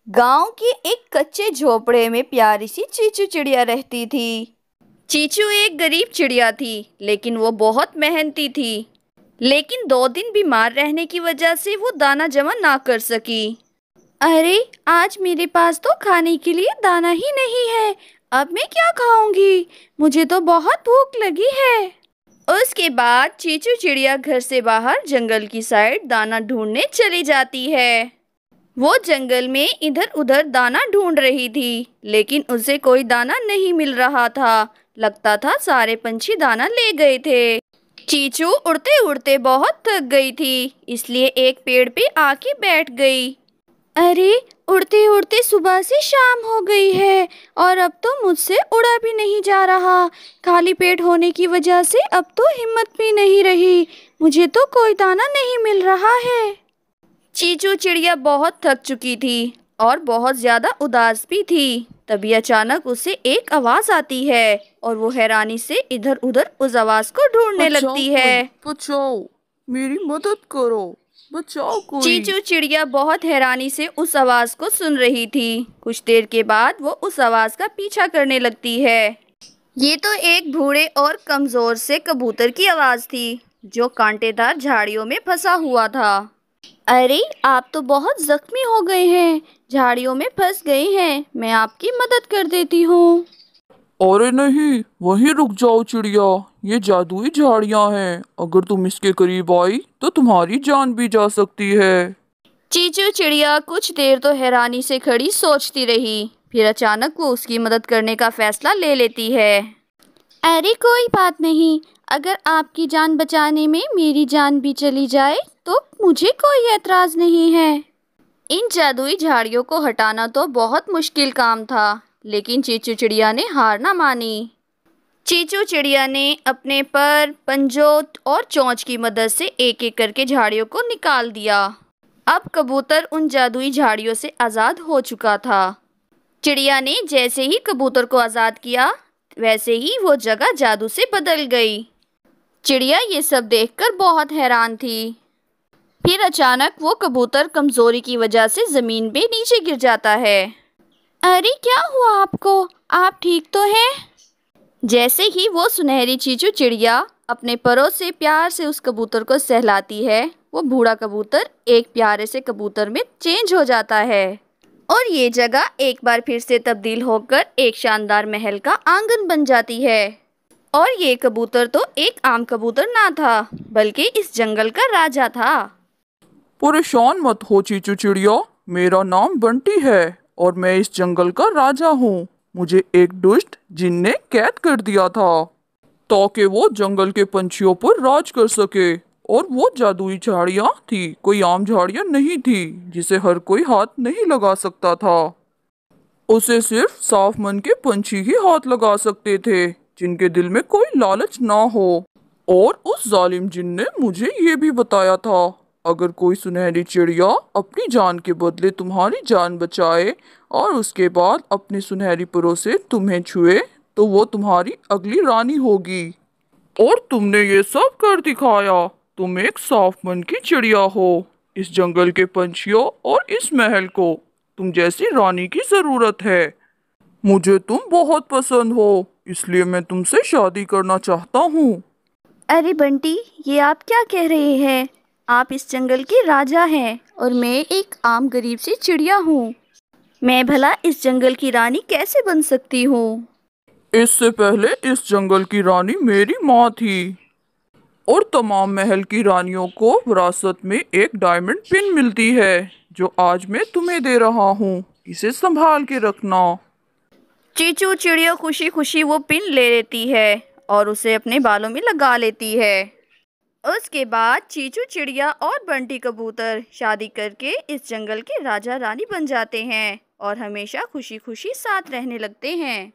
गांव के एक कच्चे झोपड़े में प्यारी सी चीचू चिड़िया रहती थी। चीचू एक गरीब चिड़िया थी, लेकिन वो बहुत मेहनती थी। लेकिन 2 दिन बीमार रहने की वजह से वो दाना जमा ना कर सकी। अरे, आज मेरे पास तो खाने के लिए दाना ही नहीं है। अब मैं क्या खाऊंगी? मुझे तो बहुत भूख लगी है। उसके बाद चीचू चिड़िया घर से बाहर जंगल की साइड दाना ढूंढने चली जाती है। वो जंगल में इधर उधर दाना ढूंढ रही थी, लेकिन उसे कोई दाना नहीं मिल रहा था। लगता था सारे पंछी दाना ले गए थे। चीचू उड़ते उड़ते बहुत थक गई थी, इसलिए एक पेड़ पे आके बैठ गई। अरे, उड़ते उड़ते सुबह से शाम हो गई है और अब तो मुझसे उड़ा भी नहीं जा रहा। खाली पेट होने की वजह से अब तो हिम्मत भी नहीं रही। मुझे तो कोई दाना नहीं मिल रहा है। चीचू चिड़िया बहुत थक चुकी थी और बहुत ज्यादा उदास भी थी। तभी अचानक उसे एक आवाज आती है और वो हैरानी से इधर उधर उस आवाज को ढूंढने लगती है। बचाओ, मेरी मदद करो, बचाओ कोई। चीचू चिड़िया बहुत हैरानी से उस आवाज को सुन रही थी। कुछ देर के बाद वो उस आवाज का पीछा करने लगती है। ये तो एक बूढ़े और कमजोर से कबूतर की आवाज थी, जो कांटेदार झाड़ियों में फंसा हुआ था। अरे, आप तो बहुत जख्मी हो गए हैं, झाड़ियों में फंस गए हैं। मैं आपकी मदद कर देती हूँ। अरे नहीं, वहीं रुक जाओ चिड़िया, ये जादुई झाड़ियाँ हैं। अगर तुम इसके करीब आई तो तुम्हारी जान भी जा सकती है। चीचू चिड़िया कुछ देर तो हैरानी से खड़ी सोचती रही, फिर अचानक वो उसकी मदद करने का फैसला ले लेती है। अरे कोई बात नहीं, अगर आपकी जान बचाने में मेरी जान भी चली जाए तो मुझे कोई एतराज नहीं है। इन जादुई झाड़ियों को हटाना तो बहुत मुश्किल काम था, लेकिन चीचू चिड़िया ने हार ना मानी। चीचू चिड़िया ने अपने पर, पंजों और चोंच की मदद से एक एक करके झाड़ियों को निकाल दिया। अब कबूतर उन जादुई झाड़ियों से आज़ाद हो चुका था। चिड़िया ने जैसे ही कबूतर को आज़ाद किया, वैसे ही वो जगह जादू से बदल गई। चिड़िया ये सब देखकर बहुत हैरान थी। फिर अचानक वो कबूतर कमजोरी की वजह से जमीन पे नीचे गिर जाता है। अरे क्या हुआ आपको? आप ठीक तो हैं? जैसे ही वो सुनहरी चीचू चिड़िया अपने परों से प्यार से उस कबूतर को सहलाती है, वो बूढ़ा कबूतर एक प्यारे से कबूतर में चेंज हो जाता है और ये जगह एक बार फिर से तब्दील होकर एक शानदार महल का आंगन बन जाती है। और ये कबूतर तो एक आम कबूतर ना था, बल्कि इस जंगल का राजा था। परेशान मत हो चीचू चिड़िया, मेरा नाम बंटी है और मैं इस जंगल का राजा हूँ। मुझे एक दुष्ट जिन ने कैद कर दिया था ताकि वो जंगल के पंछियों पर राज कर सके। और वो जादुई झाड़ियाँ थी, कोई आम झाड़ियाँ नहीं थी जिसे हर कोई हाथ नहीं लगा सकता था। उसे सिर्फ साफ मन के पंछी ही हाथ लगा सकते थे, जिनके दिल में कोई लालच ना हो। और उस जालिम जिन ने मुझे ये भी बताया था, अगर कोई सुनहरी चिड़िया अपनी जान के बदले तुम्हारी जान बचाए और उसके बाद अपने सुनहरी परों से तुम्हें छुए, तो वो तुम्हारी अगली रानी होगी। और तुमने ये सब कर दिखाया। तुम एक साफ मन की चिड़िया हो। इस जंगल के पंछियों और इस महल को तुम जैसी रानी की जरूरत है। मुझे तुम बहुत पसंद हो, इसलिए मैं तुमसे शादी करना चाहता हूँ। अरे बंटी, ये आप क्या कह रहे हैं? आप इस जंगल के राजा हैं और मैं एक आम गरीब सी चिड़िया हूँ। मैं भला इस जंगल की रानी कैसे बन सकती हूँ? इससे पहले इस जंगल की रानी मेरी माँ थी और तमाम महल की रानियों को विरासत में एक डायमंड पिन मिलती है, जो आज मैं तुम्हें दे रहा हूँ। इसे संभाल के रखना। चीचू चिड़िया खुशी खुशी वो पिन ले लेती है और उसे अपने बालों में लगा लेती है। उसके बाद चीचू चिड़िया और बंटी कबूतर शादी करके इस जंगल के राजा रानी बन जाते हैं और हमेशा खुशी खुशी साथ रहने लगते हैं।